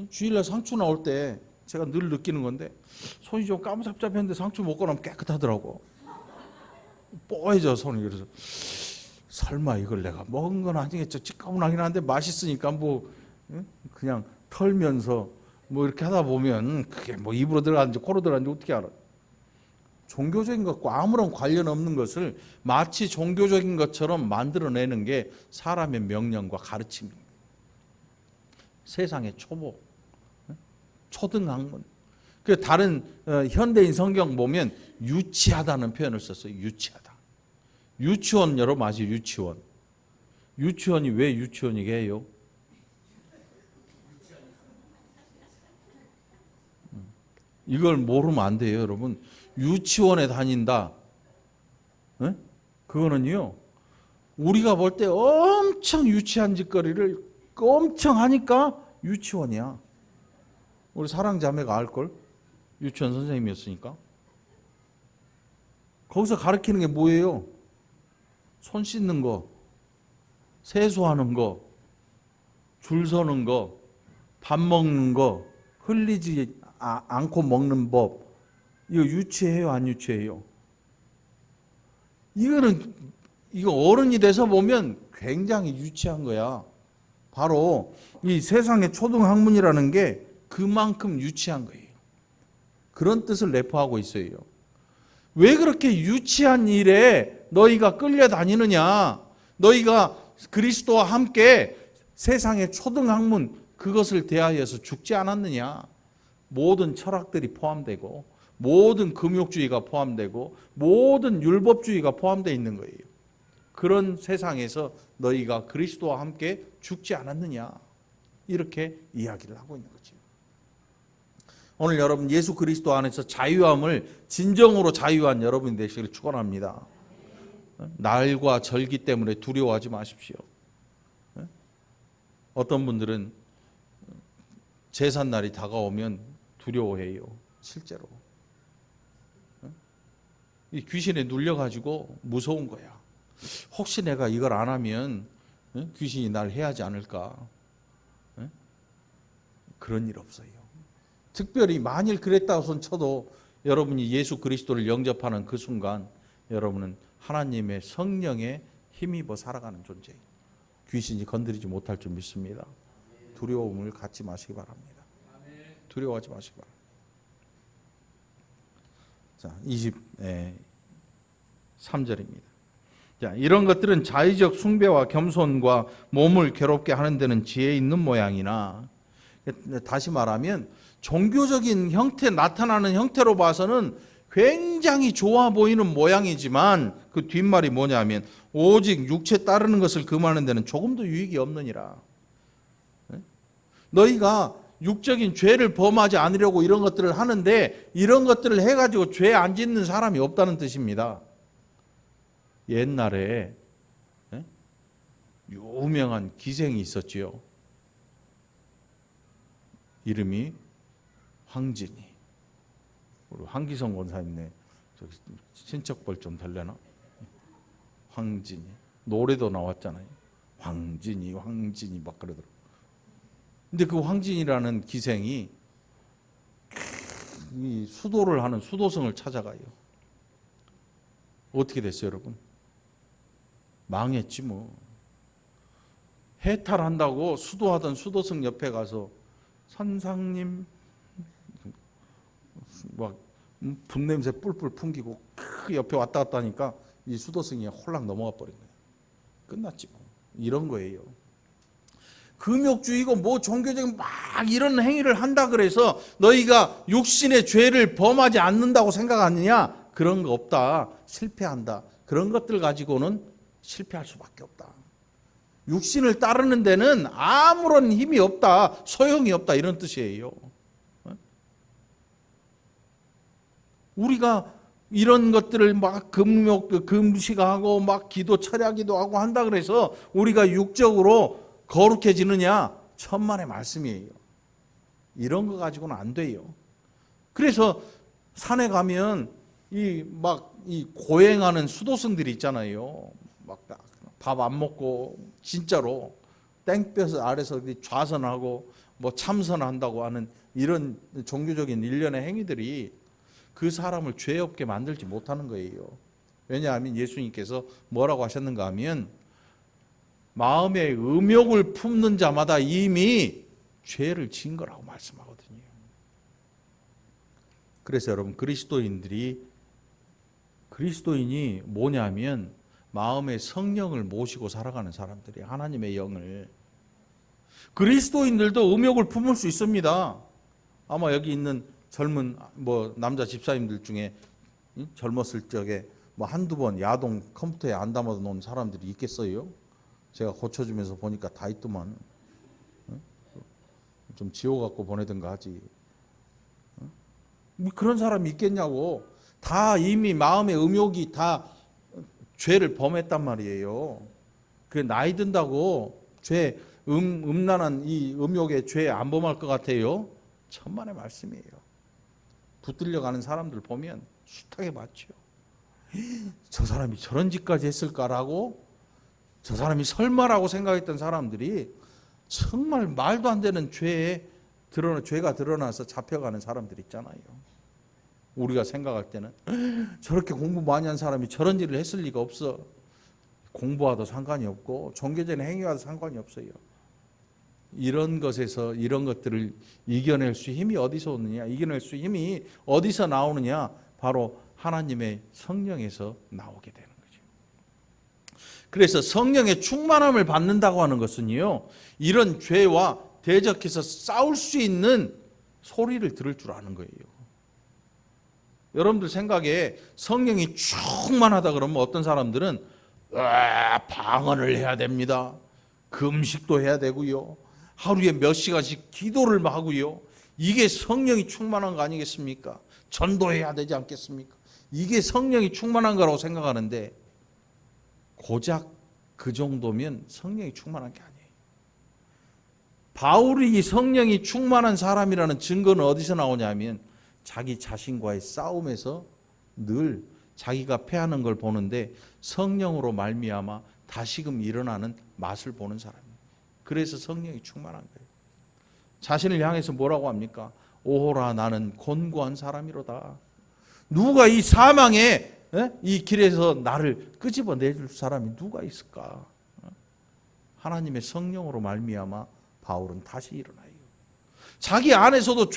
A: 주일날 상추 나올 때 제가 늘 느끼는 건데 손이 좀 까무잡잡했는데 상추 먹고 나면 깨끗하더라고. 뽀해져 손이. 그래서 설마 이걸 내가 먹은 건 아니겠죠. 찌까문하긴 한데 맛있으니까 뭐 그냥 털면서 뭐 이렇게 하다 보면 그게 뭐 입으로 들어가는지 코로 들어가는지 어떻게 알아. 종교적인 것과 아무런 관련 없는 것을 마치 종교적인 것처럼 만들어내는 게 사람의 명령과 가르침입니다. 세상의 초보, 초등학문. 그 다른 현대인 성경 보면 유치하다는 표현을 썼어요. 유치하다. 유치원 여러분 아시죠? 유치원. 유치원이 왜 유치원이게 해요? 이걸 모르면 안 돼요, 여러분. 유치원에 다닌다. 네? 그거는요, 우리가 볼 때 엄청 유치한 짓거리를 엄청 하니까 유치원이야. 우리 사랑자매가 알걸? 유치원 선생님이었으니까. 거기서 가르치는 게 뭐예요? 손 씻는 거, 세수하는 거, 줄 서는 거, 밥 먹는 거, 흘리지 않고 먹는 법. 이거 유치해요, 안 유치해요? 이거 어른이 돼서 보면 굉장히 유치한 거야. 바로 이 세상의 초등학문이라는 게 그만큼 유치한 거예요. 그런 뜻을 내포하고 있어요. 왜 그렇게 유치한 일에 너희가 끌려다니느냐? 너희가 그리스도와 함께 세상의 초등학문 그것을 대하여서 죽지 않았느냐? 모든 철학들이 포함되고 모든 금욕주의가 포함되고 모든 율법주의가 포함되어 있는 거예요. 그런 세상에서 너희가 그리스도와 함께 죽지 않았느냐? 이렇게 이야기를 하고 있는 거죠. 오늘 여러분 예수 그리스도 안에서 자유함을 진정으로 자유한 여러분이 되시기를 축원합니다. 날과 절기 때문에 두려워하지 마십시오. 어떤 분들은 제삿날이 다가오면 두려워해요. 실제로. 이 귀신에 눌려가지고 무서운 거야. 혹시 내가 이걸 안 하면 귀신이 날 해하지 않을까? 그런 일 없어요. 특별히 만일 그랬다고 손 쳐도 여러분이 예수 그리스도를 영접하는 그 순간 여러분은 하나님의 성령에 힘입어 살아가는 존재예요. 귀신이 건드리지 못할 줄 믿습니다. 두려움을 갖지 마시기 바랍니다. 두려워하지 마시기 바랍니다. 자, 23절입니다. 자, 이런 것들은 자의적 숭배와 겸손과 몸을 괴롭게 하는 데는 지혜 있는 모양이나, 다시 말하면 종교적인 형태, 나타나는 형태로 봐서는 굉장히 좋아 보이는 모양이지만 그 뒷말이 뭐냐면 오직 육체 따르는 것을 금하는 데는 조금도 유익이 없느니라. 너희가 육적인 죄를 범하지 않으려고 이런 것들을 하는데 이런 것들을 해가지고 죄 안 짓는 사람이 없다는 뜻입니다. 옛날에 유명한 기생이 있었지요. 이름이 황진이. 우리 황기성 권사님네 저기 친척벌 좀 될래나? 황진이. 노래도 나왔잖아요. 황진이 막 그러더라고요. 근데 그 황진이라는 기생이 이 수도를 하는 수도승을 찾아가요. 어떻게 됐어요, 여러분? 망했지 뭐. 해탈한다고 수도하던 수도승 옆에 가서 선상님 막 분냄새 뿔뿔 풍기고 옆에 왔다 갔다 하니까 이 수도승이 홀랑 넘어가 버린 거예요. 끝났지 뭐. 이런 거예요. 금욕주의고 뭐 종교적인 막 이런 행위를 한다 그래서 너희가 육신의 죄를 범하지 않는다고 생각하느냐? 그런 거 없다. 실패한다. 그런 것들 가지고는 실패할 수밖에 없다. 육신을 따르는 데는 아무런 힘이 없다. 소용이 없다. 이런 뜻이에요. 우리가 이런 것들을 막 금식하고 막 기도 철야기도 하고 한다 그래서 우리가 육적으로 거룩해지느냐? 천만의 말씀이에요. 이런 거 가지고는 안 돼요. 그래서 산에 가면 이 고행하는 수도승들이 있잖아요. 막 밥 안 먹고 진짜로 땡볕 아래서 좌선하고 뭐 참선한다고 하는 이런 종교적인 일련의 행위들이 그 사람을 죄 없게 만들지 못하는 거예요. 왜냐하면 예수님께서 뭐라고 하셨는가 하면 마음에 음욕을 품는 자마다 이미 죄를 지은 거라고 말씀하거든요. 그래서 여러분 그리스도인이 뭐냐면 마음에 성령을 모시고 살아가는 사람들이 하나님의 영을. 그리스도인들도 음욕을 품을 수 있습니다. 아마 여기 있는 젊은 남자 집사님들 중에 젊었을 적에 한두 번 야동 컴퓨터에 안 담아 놓은 사람들이 있겠어요? 제가 고쳐주면서 보니까 다 있더만. 좀 지워갖고 보내든가 하지. 그런 사람이 있겠냐고. 다 이미 마음의 음욕이 다 죄를 범했단 말이에요. 그 나이 든다고 음란한 이 음욕의 죄 안 범할 것 같아요? 천만의 말씀이에요. 붙들려 가는 사람들 보면 숱하게 맞죠. 저 사람이 저런 짓까지 했을까라고, 저 사람이 설마라고 생각했던 사람들이 정말 말도 안 되는 죄가 드러나서 잡혀가는 사람들 있잖아요. 우리가 생각할 때는 저렇게 공부 많이 한 사람이 저런 일을 했을 리가 없어. 공부와도 상관이 없고 종교적인 행위와도 상관이 없어요. 이런 것들을 이겨낼 수 힘이 어디서 오느냐? 이겨낼 수 힘이 어디서 나오느냐? 바로 하나님의 성령에서 나오게 되는 거죠. 그래서 성령의 충만함을 받는다고 하는 것은요, 이런 죄와 대적해서 싸울 수 있는 소리를 들을 줄 아는 거예요. 여러분들 생각에 성령이 충만하다 그러면 어떤 사람들은 방언을 해야 됩니다. 금식도 해야 되고요. 하루에 몇 시간씩 기도를 하고요. 이게 성령이 충만한 거 아니겠습니까? 전도해야 되지 않겠습니까? 이게 성령이 충만한 거라고 생각하는데 고작 그 정도면 성령이 충만한 게 아니에요. 바울이 성령이 충만한 사람이라는 증거는 어디서 나오냐면 자기 자신과의 싸움에서 늘 자기가 패하는 걸 보는데 성령으로 말미암아 다시금 일어나는 맛을 보는 사람이에요. 그래서 성령이 충만한 거예요. 자신을 향해서 뭐라고 합니까? 오호라 나는 곤고한 사람이로다. 누가 이 사망의 이 길에서 나를 끄집어내줄 사람이 누가 있을까? 하나님의 성령으로 말미암아 바울은 다시 일어나요. 자기 안에서도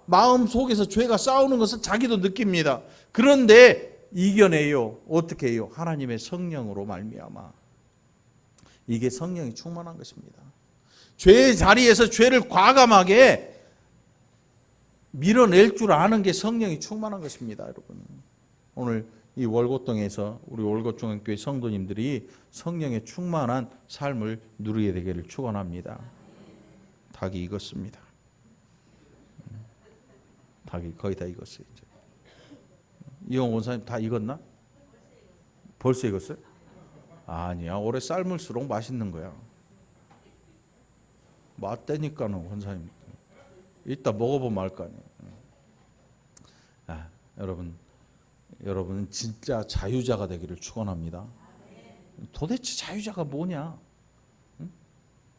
A: 마음 속에서 죄가 싸우는 것을 자기도 느낍니다. 그런데 이겨내요. 어떻게 해요? 하나님의 성령으로 말미암아. 이게 성령이 충만한 것입니다. 죄의 자리에서 죄를 과감하게 밀어낼 줄 아는 게 성령이 충만한 것입니다, 여러분. 오늘 이 월곶동에서 우리 월곶중앙교회 성도님들이 성령의 충만한 삶을 누리게 되기를 축원합니다. 닭이 익었습니다. 닭이 거의 다 익었어요. 이제. 이용 원사님 다 익었나? 벌써 익었어요? 아니야. 오래 삶을수록 맛있는 거야. 맛대니까는 원사님. 이따 먹어보면 알 거 아니에요. 여러분은 진짜 자유자가 되기를 축원합니다. 도대체 자유자가 뭐냐?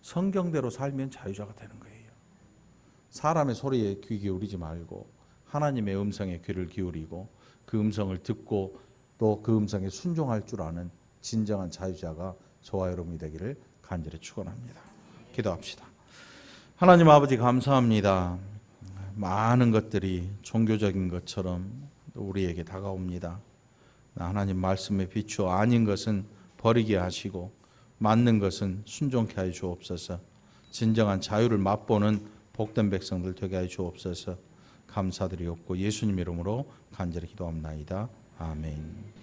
A: 성경대로 살면 자유자가 되는 거예요. 사람의 소리에 귀 기울이지 말고 하나님의 음성에 귀를 기울이고 그 음성을 듣고 또 그 음성에 순종할 줄 아는 진정한 자유자가 저와 여러분이 되기를 간절히 축원합니다. 기도합시다. 하나님 아버지 감사합니다. 많은 것들이 종교적인 것처럼 우리에게 다가옵니다. 하나님 말씀에 비추어 아닌 것은 버리게 하시고 맞는 것은 순종케 하여 주옵소서. 진정한 자유를 맛보는 복된 백성들 되게 하여 주옵소서. 감사드리옵고 예수님 이름으로 간절히 기도합나이다. 아멘.